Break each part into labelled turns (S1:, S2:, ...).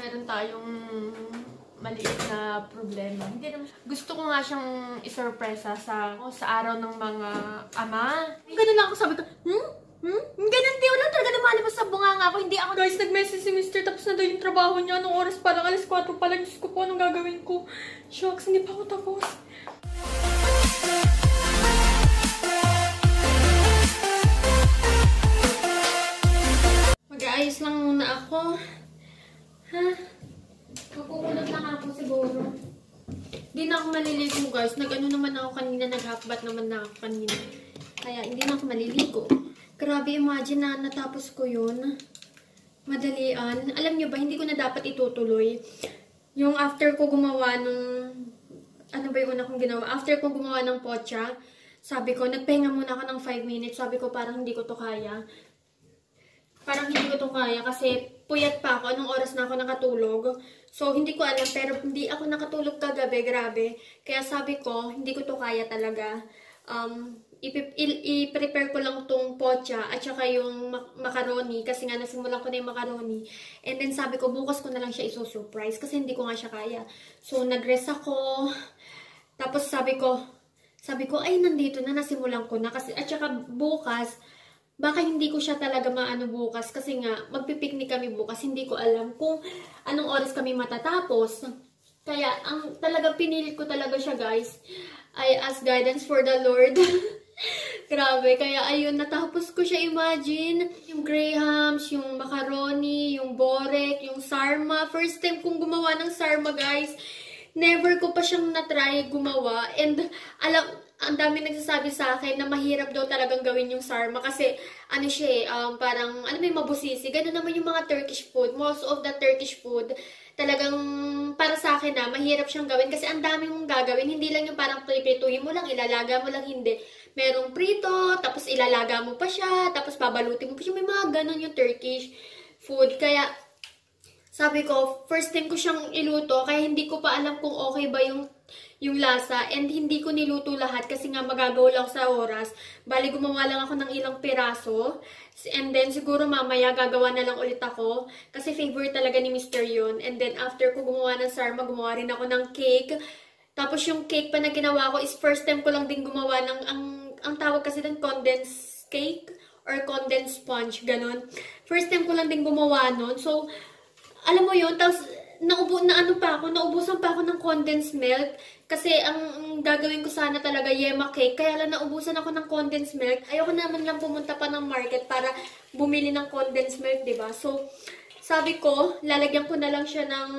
S1: meron tayong maliit na problema. Hindi naman. Gusto ko nga siyang isurpresa sa araw ng mga ama. Ganun lang ako, sabi ko, ganun, di wala talaga lumalabas sa bunganga ako. Hindi ako. Guys, nag-message si Mr. Tapos na daw yung trabaho niya. Anong oras pa lang? Alas 4 pa lang. Diyos ko po, anong gagawin ko? Shucks, hindi pa ako tapos. Mag-aayos lang muna ako. Ha? Magkukulot lang ako siguro. Hindi na ako maliligo, guys. Nag-ano naman ako kanina. Nag-half-bath naman na ako kanina. Kaya hindi na ako maliligo. Grabe, imagine na natapos ko yun. Madalian. Alam nyo ba, hindi ko na dapat itutuloy. Yung after ko gumawa nung... Ano ba yung una kong ginawa? After ko gumawa ng pocha, sabi ko, nagpahinga muna ako ng 5 minutes. Sabi ko, parang hindi ko to kaya. Parang hindi ko to kaya kasi puyat pa ako. Anong oras na ako nakatulog. So, hindi ko alam. Pero hindi ako nakatulog kagabi. Grabe. Kaya sabi ko, hindi ko to kaya talaga. I-prepare ko lang tong pocha at saka yung macaroni. Kasi nga nasimulan ko na yung macaroni. And then sabi ko, bukas ko na lang siya isusurprise. Kasi hindi ko nga siya kaya. So, nag-rest ako. Tapos sabi ko, ay, nandito na. Nasimulan ko na. Kasi, at saka bukas, baka hindi ko siya talaga maano bukas kasi nga magpipiknik kami bukas. Hindi ko alam kung anong oras kami matatapos. Kaya ang talaga pinilit ko talaga siya, guys. I ask guidance for the Lord. Grabe. Kaya ayun, natapos ko siya, imagine. Yung grahams, yung macaroni, yung borek, yung sarma. First time kong gumawa ng sarma, guys. Never ko pa siyang na-try gumawa. And ang dami nagsasabi sa akin na mahirap daw talagang gawin yung sarma kasi ano siya parang ano may mabusisi. Ganun naman yung mga Turkish food. Most of the Turkish food talagang para sa akin na mahirap siyang gawin kasi ang dami mong gagawin. Hindi lang yung parang prituhin mo lang, ilalaga mo lang, hindi. Merong prito, tapos ilalaga mo pa siya, tapos babalutin mo pa siya. May mga ganun yung Turkish food. Kaya sabi ko, first time ko siyang iluto kaya hindi ko pa alam kung okay ba yung lasa and hindi ko niluto lahat kasi nga magagawa lang sa oras. Bali, gumawa lang ako ng ilang piraso and then siguro mamaya gagawa na lang ulit ako kasi favorite talaga ni Mr. yun. And then after ko gumawa ng sarma, gumawa rin ako ng cake. Tapos yung cake pa na ginawa ko is first time ko lang din gumawa ng, ang tawag kasi din condensed cake or condensed sponge, ganun. First time ko lang din gumawa nun. So, alam mo yun, tapos naubusan pa ako ng condensed milk kasi ang gagawin ko sana talaga yema cake, kaya lang naubusan ako ng condensed milk. Ayoko naman lang pumunta pa ng market para bumili ng condensed milk, diba? So, sabi ko, lalagyan ko na lang siya ng,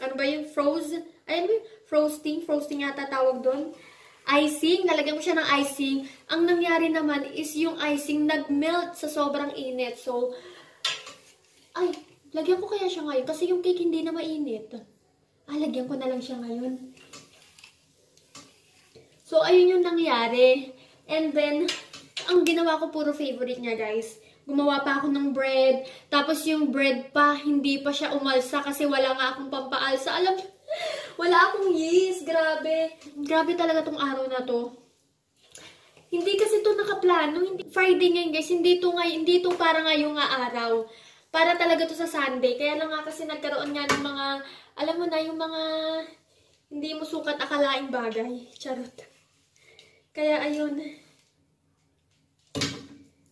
S1: ano ba yung frosting yata tawag doon. Icing, lalagyan ko siya ng icing. Ang nangyari naman is yung icing nag-melt sa sobrang init. So, lagyan ko kaya siya ngayon kasi yung cake hindi na mainit. Lagyan ko na lang siya ngayon. So, ayun yung nangyari. And then, ang ginawa ko puro favorite niya, guys. Gumawa pa ako ng bread. Tapos yung bread pa, hindi pa siya umalsa kasi wala nga akong pampaalsa. Alam niyo, wala akong yeast. Grabe. Grabe talaga tong araw na to. Hindi kasi to nakaplano. Friday ngayon, guys. Hindi to para ngayong araw. Para talaga to sa Sunday. Kaya lang nga kasi nagkaroon nga ng mga, alam mo na, yung mga hindi mo sukat akalaing bagay. Charot. Kaya ayun.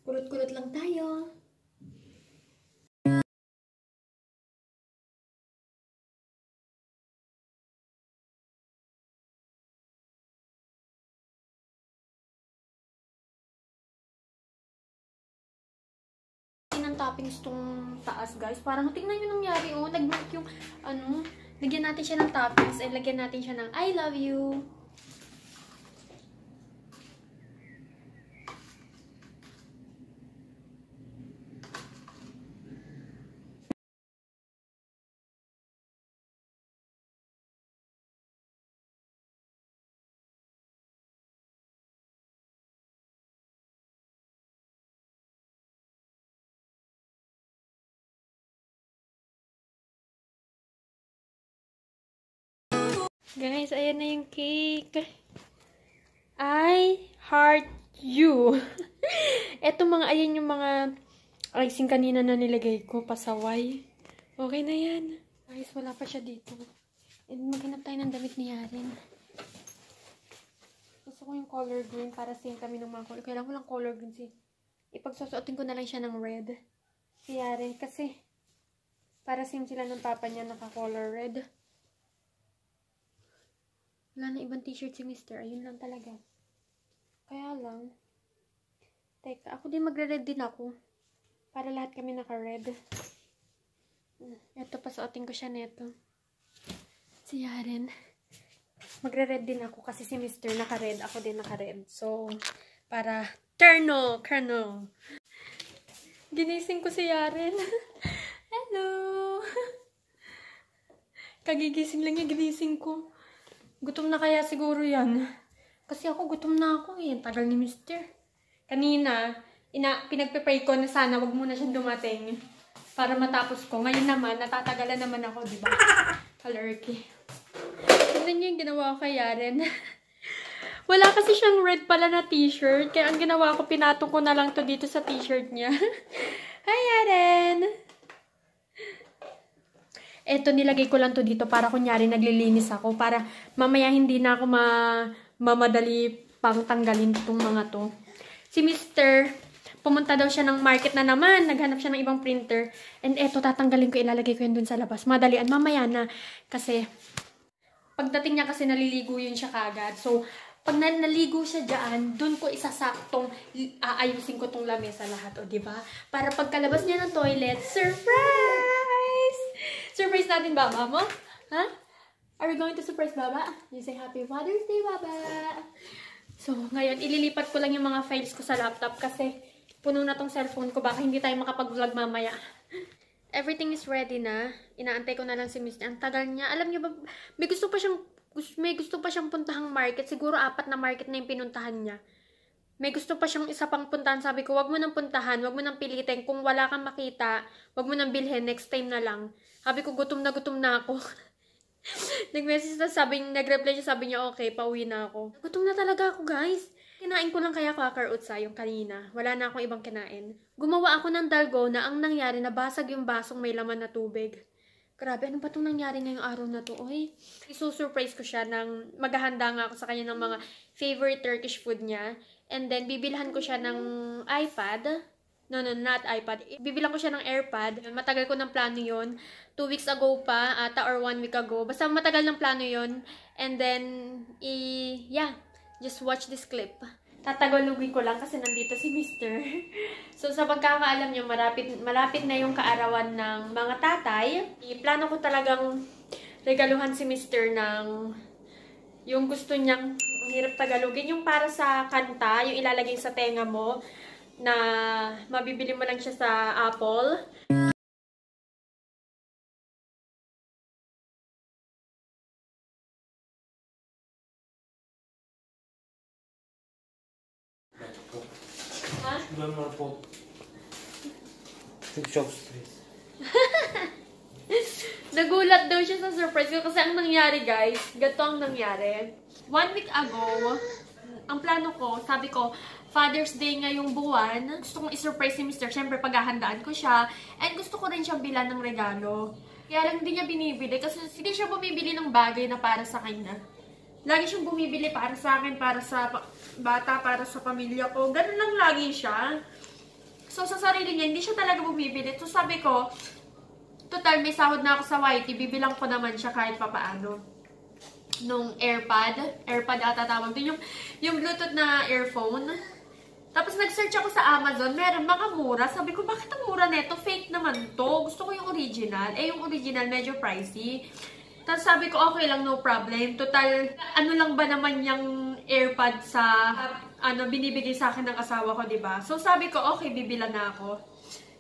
S1: Kulot-kulot lang tayo. Toppings tong taas, guys. Parang tingnan nyo nangyari, oh. Nag-melt yung, lagyan natin siya ng toppings and lagyan natin siya ng I love you. Guys, ayan na yung cake. I heart you. Eto mga, ayan yung mga icing kanina na nilagay ko. Pasaway. Okay na yan. Guys, wala pa siya dito. And maghanap tayo ng damit ni Yaren. Gusto ko yung color green para same kami ng mga color. Kailangan ko lang color green ipagsusuotin ko na lang siya ng red. Si Yaren kasi para same sila ng papa niya naka-color red. Wala na ibang t-shirt si Mister. Ayun lang talaga. Kaya lang. Teka, ako din magre-red din ako. Para lahat kami naka-red. Ito, pasuotin ko siya neto. Si Yaren. Magre-red din ako kasi si Mister naka-red. Ako din naka-red. So, para Colonel. Ginising ko si Yaren. Hello! Kagigising lang yung ginising ko. Gutom na kaya siguro yan. Kasi ako gutom na ako eh. Tagal ni Mister. Kanina, pinagpe-pray ko na sana wag muna siyang dumating. Para matapos ko. Ngayon naman, natatagalan naman ako, di ba? Kalerky. Tignan niyo yung ginawa ko kay Yaren. Wala kasi siyang red pala na t-shirt. Kaya ang ginawa ko, pinatong ko na lang to dito sa t-shirt niya. Hi, Yaren! Eto, nilagay ko lang to dito para kunyari naglilinis ako. Para mamaya hindi na ako mamadali pang tanggalin itong mga to. Si Mister, pumunta daw siya ng market na naman. Naghanap siya ng ibang printer. And eto, tatanggalin ko, ilalagay ko yun dun sa labas. Madalian, mamaya na. Kasi, pagdating niya kasi naliligo yun siya kagad. So, pag naligo siya dyan, dun ko isasaktong aayusin ko tong lamesa lahat. O, diba? Para pagkalabas niya ng toilet, surprise! Surprise natin, Baba mo? Ha? Are we going to surprise Baba? You say Happy Father's Day, Baba! So, ngayon, ililipat ko lang yung mga files ko sa laptop kasi puno na tong cellphone ko. Baka hindi tayo makapag-vlog mamaya. Everything is ready na. Inaantay ko na lang si Miss. Ang tagal niya. Alam niyo ba, may gusto pa siyang puntahang market. Siguro 4 na market na yung pinuntahan niya. May gusto pa siyang isa pang puntahan. Sabi ko, wag mo nang puntahan. Wag mo nang pilitin. Kung wala kang makita, wag mo nang bilhin. Next time na lang. Sabi ko, gutom na ako. Nag-message na, nag-reply siya, sabi niya, okay, pauwi na ako. Gutom na talaga ako, guys. Kinain ko lang kaya Quaker Oats yung kanina. Wala na akong ibang kinain. Gumawa ako ng dalgona. Ang nangyari, nabasag yung basong may laman na tubig. Grabe, ano ba itong nangyari ngayong araw na to? Oy, isusurprise ko siya ng maghahanda nga ako sa kanya ng mga favorite Turkish food niya. And then, bibilhan ko siya ng iPad. No, not iPad. Bibilang ko siya ng AirPod. Matagal ko ng plano yon. 2 weeks ago pa, ata, or 1 week ago. Basta matagal ng plano yon. And then, yeah, just watch this clip. Tatagalugin ko lang kasi nandito si Mister. So, sa pagkakaalam nyo, malapit na yung kaarawan ng mga tatay. Plano ko talagang regaluhan si Mister ng yung gusto niyang, ang hirap tagalogin, yung para sa kanta, yung ilalagay sa tenga mo, na mabibili mo lang siya sa Apple. Ha? Nagulat daw siya sa surprise ko kasi ang nangyari, guys, gato ang nangyari. 1 week ago, ang plano ko, sabi ko, Father's Day ngayong buwan. Gusto kong isurprise si Mister. Siyempre, paghahandaan ko siya. And gusto ko rin siyang bilan ng regalo. Kaya lang hindi niya binibili. Kasi hindi siya bumibili ng bagay na para sa kanya. Lagi siyang bumibili para sa akin, para sa bata, para sa pamilya ko. Ganun lang lagi siya. So, sa sarili niya, hindi siya talaga bumibili. So, sabi ko, total, may sahod na ako sa YT. Bibilang ko naman siya kahit papaano. Nung AirPod ata tawag din. Yung Bluetooth na earphone. Tapos nag-search ako sa Amazon, meron mga mura. Sabi ko, bakit ang mura neto? Fake naman to. Gusto ko yung original. Eh, yung original medyo pricey. Tapos sabi ko, okay lang, no problem. Total, ano lang ba naman yung AirPod sa, binibigay sa akin ng asawa ko, diba? So sabi ko, okay, bibila na ako.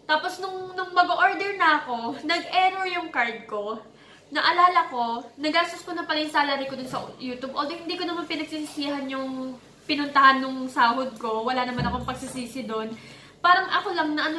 S1: Tapos nung mag-order na ako, nag-error yung card ko. Naalala ko, nagastos ko na pala yung salary ko dun sa YouTube. Although hindi ko naman pinagsisisihan yung pinuntahan nung sahod ko. Wala naman akong pagsisisi doon. Parang ako lang na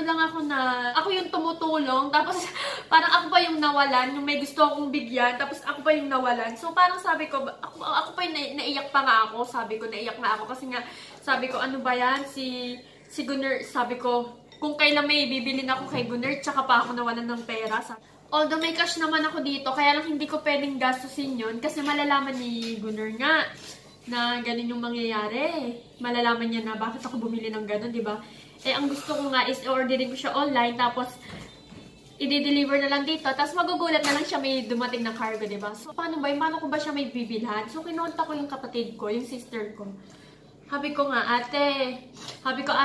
S1: ako yung tumutulong. Tapos parang ako pa yung nawalan. Yung may gusto akong bigyan. Tapos ako pa yung nawalan. So parang sabi ko, ako pa yung naiyak pa nga ako. Sabi ko, naiyak na ako. Kasi nga, sabi ko, ano ba yan? Si Gunner, sabi ko, kung kailan may bibilin ako kay Gunner, tsaka pa ako nawalan ng pera. Although may cash naman ako dito, kaya lang hindi ko pwedeng gastusin yun kasi malalaman ni Gunnar nga na ganun yung mangyayari. Malalaman niya na bakit ako bumili ng ganun, di ba? Eh, ang gusto ko nga is orderin ko siya online, tapos i-deliver na lang dito, tapos magugulat na lang siya may dumating na cargo, di ba? So, paano ba? Paano ko ba siya may bibilhan? So, kinonta ko yung kapatid ko, yung sister ko. Sabi ko, ate,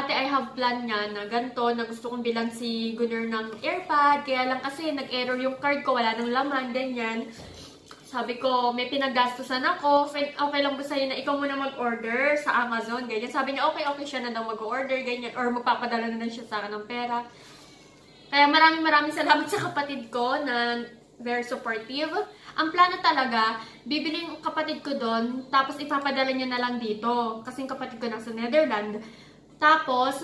S1: I have plan nga na ganito, na gusto kong bilang si Gunnar ng AirPod, kaya lang kasi nag-error yung card ko, wala nang laman, ganyan. Sabi ko, may pinaggastusan ako, okay lang ba sa'yo na ikaw muna mag-order sa Amazon, ganyan. Sabi niya, okay siya na daw mag-order, ganyan, or magpapadala na lang siya sa akin ng pera. Kaya maraming salamat sa kapatid ko na very supportive. Ang plano talaga, bibili yung kapatid ko doon, tapos ipapadala niya na lang dito. Kasi yung kapatid ko nasa Netherlands. Tapos,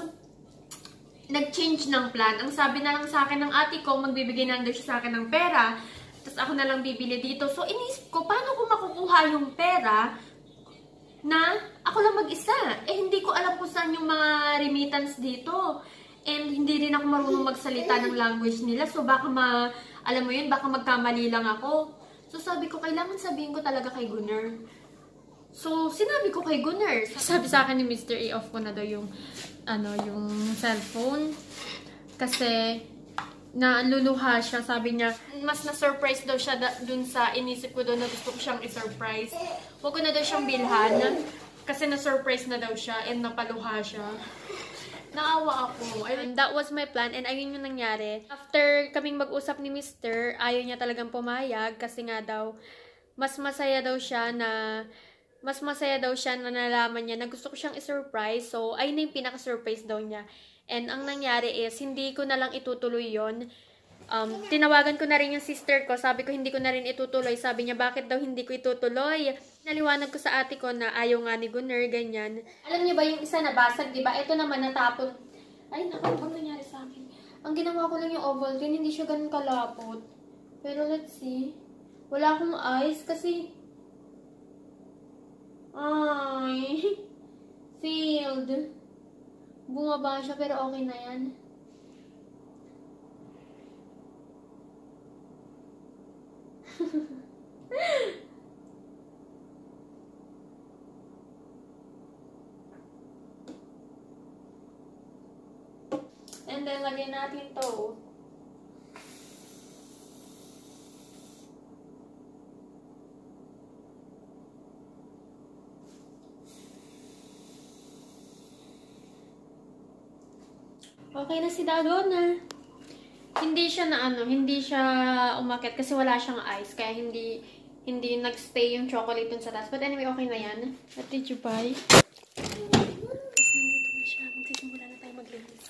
S1: nag-change ng plan. Ang sabi na lang sa akin ng ate ko, magbibigay na lang siya sa akin ng pera. Tapos ako na lang bibili dito. So, inisip ko, paano ko makukuha yung pera na ako lang mag-isa? Eh, hindi ko alam kung saan yung mga remittance dito. And hindi rin ako marunong magsalita ng language nila. So, baka alam mo yun, baka magkamali lang ako. So, sabi ko, kailangan sabihin ko talaga kay Gunnar. So, sinabi ko kay Gunnar. Sabi sa akin ni Mr. I-off ko na daw yung cellphone. Kasi, naluluha siya. Sabi niya, mas na-surprise daw siya dun sa inisip ko doon na gusto ko siyang i-surprise. Huwag ko na daw siyang bilhan. Kasi na-surprise na daw siya and napaluha siya. Naawa ako. And that was my plan and ayun yung nangyari. After kaming mag-usap ni Mr., ayaw niya talagang pumayag kasi nga daw, mas masaya daw siya na nalaman niya na gusto ko siyang i-surprise. So, ayun na yung pinaka-surprise daw niya. And ang nangyari is, hindi ko na lang itutuloy yon. Tinawagan ko na rin yung sister ko. Sabi ko, hindi ko na rin itutuloy. Sabi niya, bakit daw hindi ko itutuloy? Naliwanag ko sa ate ko na ayaw nga ni Gunnar, ganyan. Alam niyo ba yung isa nabasag, di ba? Ito naman natapon. Ay, naku, bang nangyari sa akin? Ang ginawa ko lang yung Ovaltine, hindi siya ganun kalapot. Pero let's see. Wala akong eyes kasi... Ay, failed. Bumaba siya pero okay na yan. And then, lagyan natin to. Okay na si Dalgona. Hindi siya umakyat kasi wala siyang ice. Kaya hindi nagstay yung chocolate dun sa taas. But anyway, okay na yan. What did you buy? Guys, nandito na siya. Magsisimula na tayo maglinis.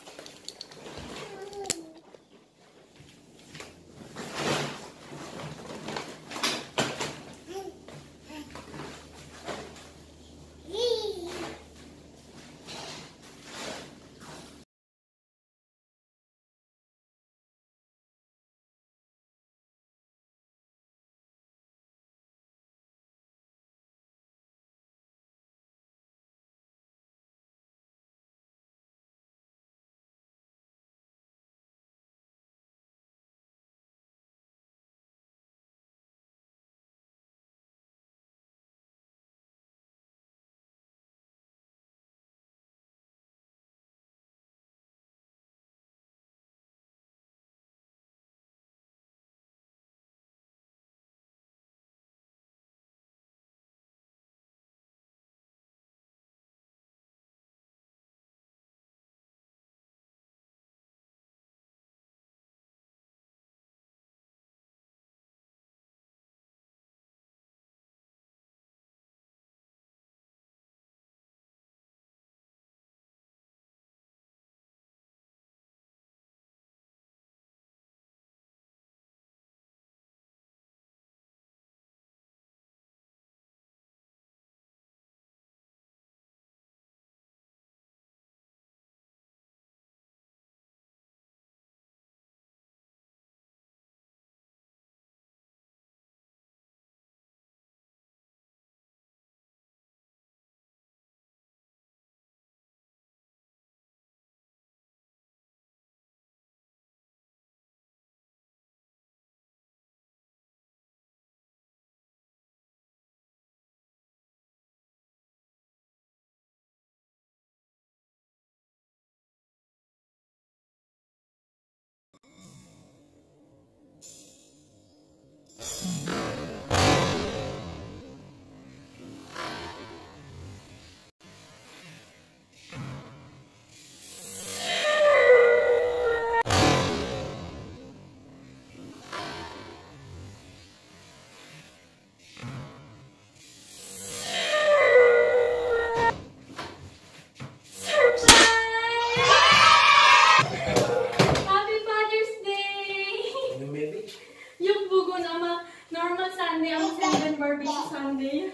S1: normal Sunday. Ang send Barbie sa Sunday.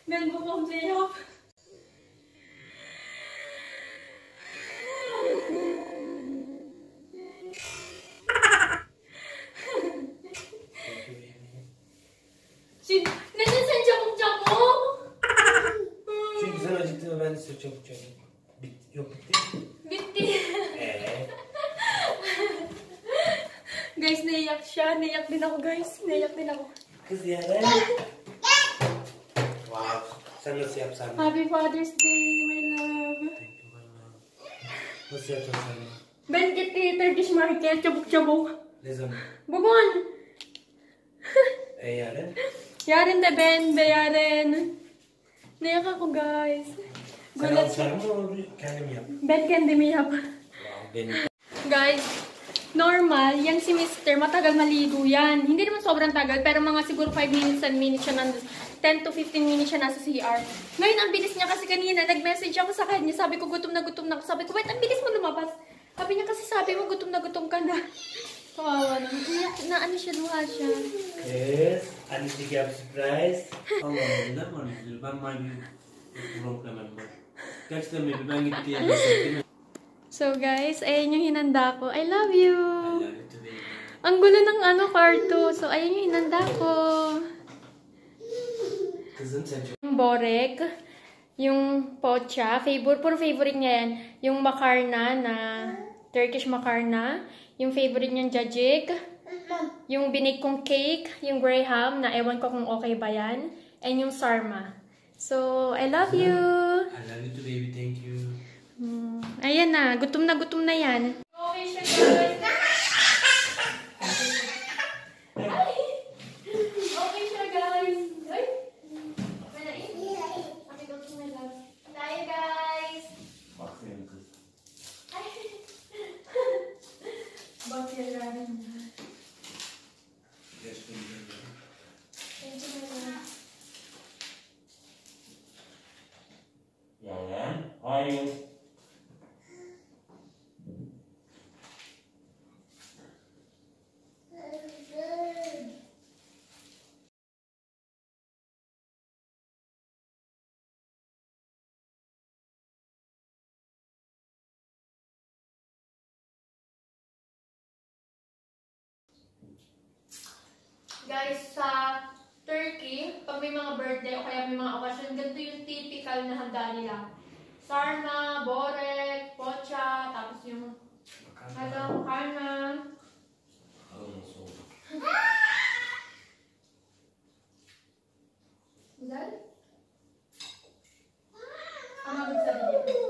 S1: Ben bukong sa'yo. Nandun sa Jacob.
S2: Çünkü sen acıktığında ben de size çabuk. Yok bitti.
S1: Bitti. Guys, naiyak siya. Naiyak din ako, guys. Naiyak din ako.
S2: Kız Yaren. Wow. Sen nasıl yapsan?
S1: Happy Father's Day, my love.
S2: Thank you, my love. Nasıl yapacaksın sen?
S1: Ben gitti Turkish market. Çabuk.
S2: Ne zaman?
S1: Bugün.
S2: Yaren?
S1: Yaren de ben ve Yaren. Naiyak ako, guys.
S2: Sen
S1: Gulat
S2: alışar mı onu kendim yap?
S1: Ben kendimi yap.
S2: Wow, benim.
S1: Guys, normal, yan si Mr. Matagal maligo yan. Hindi naman sobrang tagal, pero mga siguro 5 minutes and minutes siya nandun. 10 to 15 minutes siya nasa CR. Ngayon, ang bilis niya kasi kanina, nag-message ako sa kanya. Sabi ko, gutom na ako. Sabi ko, wait, ang bilis mo lumabas. Sabi niya kasi, sabi mo, gutom na ka na. Kawawa na. Na ano siya, luha siya.
S2: Kız, anneciğim yap surprise. Allah'ım ne var mı? Ben maybe problemim var. Gerçekten maybe ben gitti yani.
S1: So guys, ayan yung hinanda ko. I love you.
S2: I love you too, baby.
S1: Ang gulo ng kwarto. So, ayan yung hinanda ko.
S2: Kızım sen çok...
S1: Yung borek, yung pocha, puro favorite niya yan. Yung makarna na, Turkish makarna, yung favorite niyang jajik, yung binake kong cake, yung graham, na ewan ko kung okay ba yan, and yung sarma. So, I love you!
S2: I love you too, baby. Thank you.
S1: Ayan na, gutom na yan. Okay siya, guys. Okay siya, guys. Ay! Okay na eh. Sabi ko to my love. Tayo, guys.
S2: Bak senin kız.
S1: Bak yan.
S2: Gerçekten güzel.
S1: Thank you, my love.
S2: Yaren, hayır.
S1: Guys, sa Turkey, pag may mga birthday o kaya may mga okasyon, ganito yung typical na handa nila. Sarma, borek, pocha, tapos yung makarna.
S2: Bakalım nasıl oldu.
S1: Güzel. Ama güzel değil.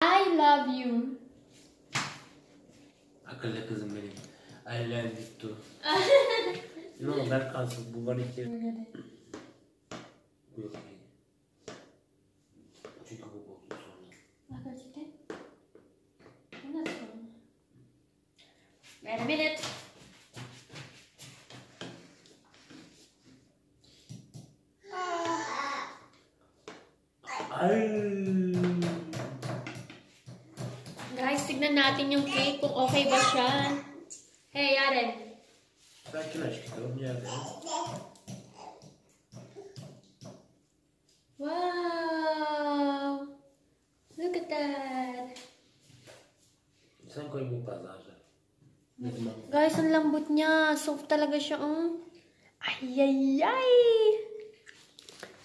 S1: I love you.
S2: Akıllı kızım benim. I love you too. No, ben kalsın. Bu var iki. Bu yok. Çünkü bu bozdu sonra.
S1: Gerçekten? Nasıl? Wait a minute.
S2: Ay.
S1: Guys, tignan natin yung cake kung okay ba siya. Hey, Yaren.
S2: Sakin aşkım. Yerde.
S1: Wow! Look at that.
S2: Sen koy bu pazarda. Ne zaman?
S1: Guys, ang lambot niya. Soft talaga siya, oh. Ay.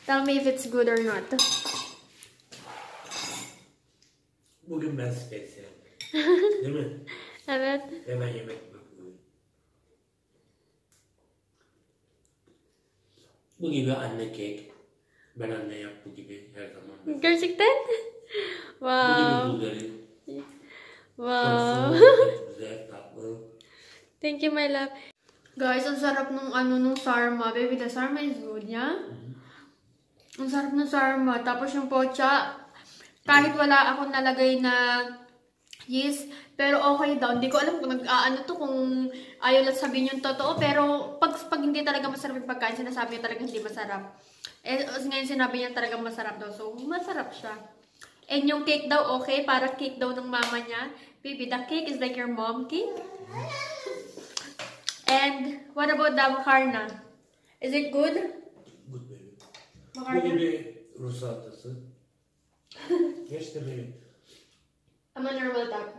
S1: Tell me if it's good or not.
S2: Bugün ben spesiyel. Değil mi?
S1: Evet.
S2: Hemen yemek bakıyorum. Bu gibi anne kek. Ben anne yap bu gibi her zaman.
S1: Gerçekten?
S2: Bu
S1: Wow.
S2: gibi bulgari.
S1: Wow.
S2: Çok güzel, tatlı.
S1: Thank you, my love. Guys, ang sarap nung nung sarma. Baby, the sarma is good, yeah? Ang sarap ng sarma. Tapos yung pocha, kahit wala akong nalagay na yeast, pero okay daw. Hindi ko alam kung nag-aano to, kung ayaw lang sabihin yung totoo. Pero pag hindi talaga masarap yung pagkain, sinasabi niya talaga hindi masarap. Eh, ngayon sinabi niya talaga masarap daw. So, masarap siya. And yung cake daw, okay. Para cake daw ng mama niya. Baby, the cake is like your mom cake. And what about the macarna? Is it good?
S2: Good baby.
S1: Macarna?
S2: Bu gibi Rus salatası. Geçti baby.
S1: Ama normal tap.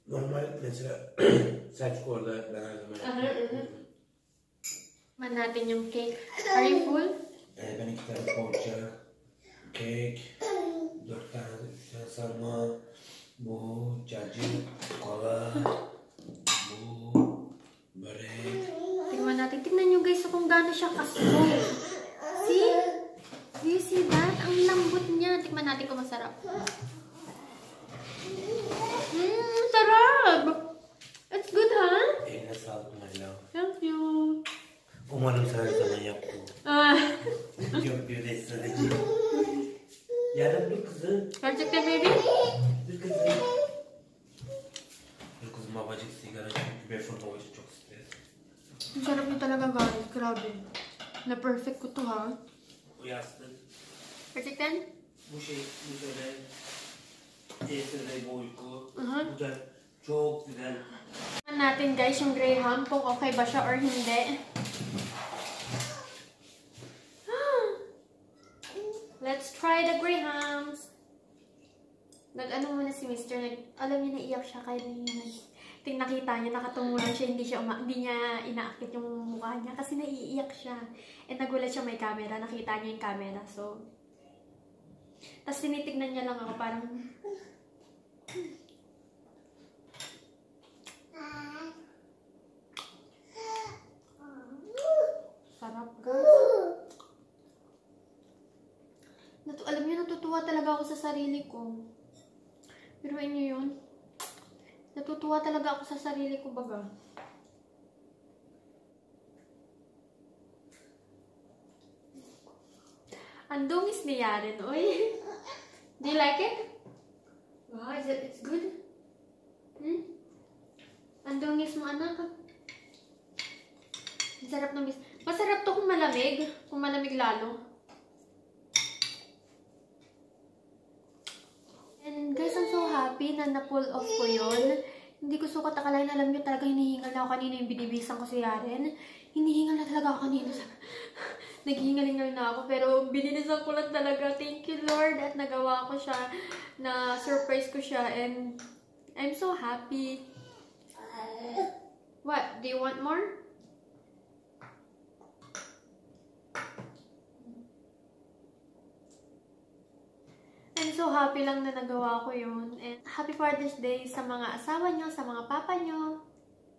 S2: Normal mesela Selçuk orada ben her zaman yapıyorum.
S1: Man natin yung cake. Are you full?
S2: Ben 2 tane poğaça, kek, 4 tane, 3 tane sarma, bu cacık, kola, bu börek.
S1: Tingnan natin. Tingnan nyo guys kung gaano siya ka-soft. See? Do you see that? Ang lambot niya. Tingnan natin kung masarap. Sarap! It's good, ha?
S2: Eline sağlık Mayla.
S1: Thank you.
S2: Umarım sen her zaman yaptın. Çok bir de strateji. Yarın dur kızım.
S1: Gerçekten baby?
S2: Dur kızım. Dur kızım babacık sigara çünkü Befort babacık çok stres.
S1: Ang sarap niya talaga guys. Grabe. Na-perfect ko to, ha?
S2: Bu yastık,
S1: Gerçekten?
S2: bu şey, bu şöyle CSD bu uyku.
S1: Uh-huh.
S2: Bu da çok güzel.
S1: Tingnan natin guys yung Graham kung okay ba siya or hindi. Let's try the Grahams. Nag-ano muna si Mr. Alam niya, naiyak siya kaya nakita niya, nakatungo lang siya, hindi niya inaakit yung mukha niya kasi naiiyak siya. And nagulat siya may camera, nakita niya yung camera. So, tapos tinitignan niya lang ako parang sarap guys. Alam niyo, natutuwa talaga ako sa sarili ko. Biruin niyo yun. Natutuwa talaga ako sa sarili ko, baga. Ang dungis ni Yaren, oy. Do you like it? Wow, it's good? Ang dungis mo, anak. Ang sarap ng bis. Masarap to kung malamig. Kung malamig lalo. And guys, I'm so happy na na-pull off ko yun. Hindi ko sukat akalain. Alam niyo talaga, hinihingal na ako kanina yung binibisan ko si Yaren. Hinihingal na talaga ako kanina. Naghihingal-hingal na ako. Pero binilisan ko lang talaga. Thank you, Lord. At nagawa ko siya. Na-surprise ko siya. And I'm so happy. What? Do you want more? I'm so happy lang na nagawa ko yun. And happy Father's Day sa mga asawa nyo, sa mga papa nyo,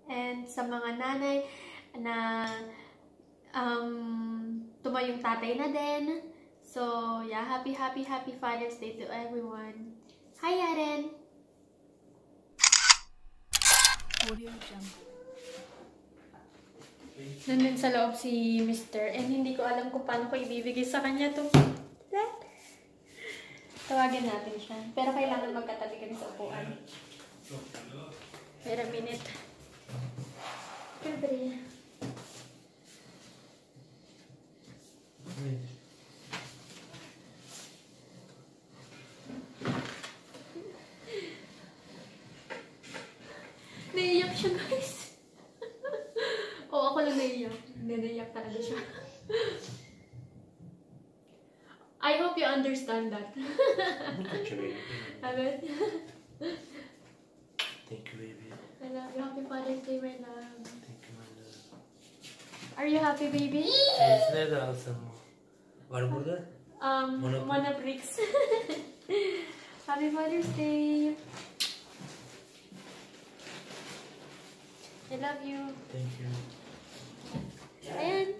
S1: and sa mga nanay na tumayong tatay na din. So, yeah, happy Father's Day to everyone. Hi, Yaren! Nandun sa loob si Mr. And hindi ko alam kung paano ko ibibigay sa kanya to. Tawagin natin siya. Pero kailangan magkatabi kami sa upuan. Wait a minute. Gabriel. Naiiyak siya, guys. Oo, ako lang naiiyak. Naiiyak talaga siya. I hope you understand that.
S2: Thank you, baby.
S1: Agad.
S2: Thank you, baby.
S1: I love you. Happy Father's Day, my love.
S2: Thank you, my love.
S1: Are you happy, baby?
S2: Nerede alsam o? Var burada?
S1: Mona Bricks. Happy Father's Day. I love you.
S2: Thank you.
S1: Ayan.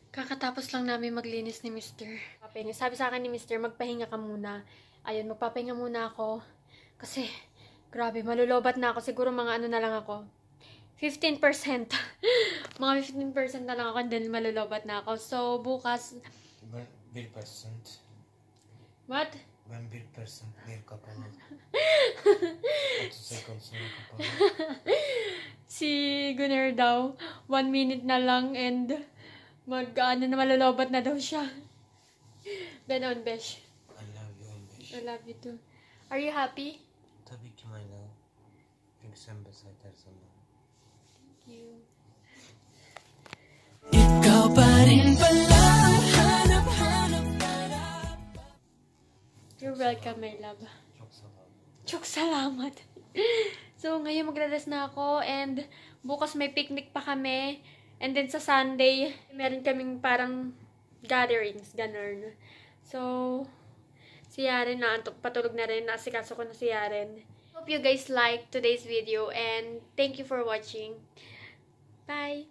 S1: Kakatapos lang namin maglinis ni Mr. Sabi sa akin ni Mr. magpahinga ka muna. Ayun, magpapahinga muna ako. Kasi, grabe, malulobat na ako. Siguro mga ano na lang ako. 15%. Mga 15% na lang ako and then malulubat na ako. So, bukas...
S2: 1%.
S1: What?
S2: 1% beer ka pala. 8 seconds na ka pala.
S1: Si Gunner daw, 1 minute na lang and na malulubat na daw siya. Ganon, Besh.
S2: I love you, Besh.
S1: I love you too. Are you happy?
S2: Tabii ki my love. Çünkü sen besar her zaman.
S1: Thank you.
S3: Ikaw pa rin pala hanap-hanap.
S1: You're welcome, my love.
S2: Çok sağ ol.
S1: Çok salamat. So, ngayon magre-rest na ako and bukas may picnic pa kami. And then sa Sunday, meron kaming parang gatherings, ganun. So, si Yaren na patulog na rin. Nasikaso ko na si Yaren. Hope you guys liked today's video and thank you for watching. Bye!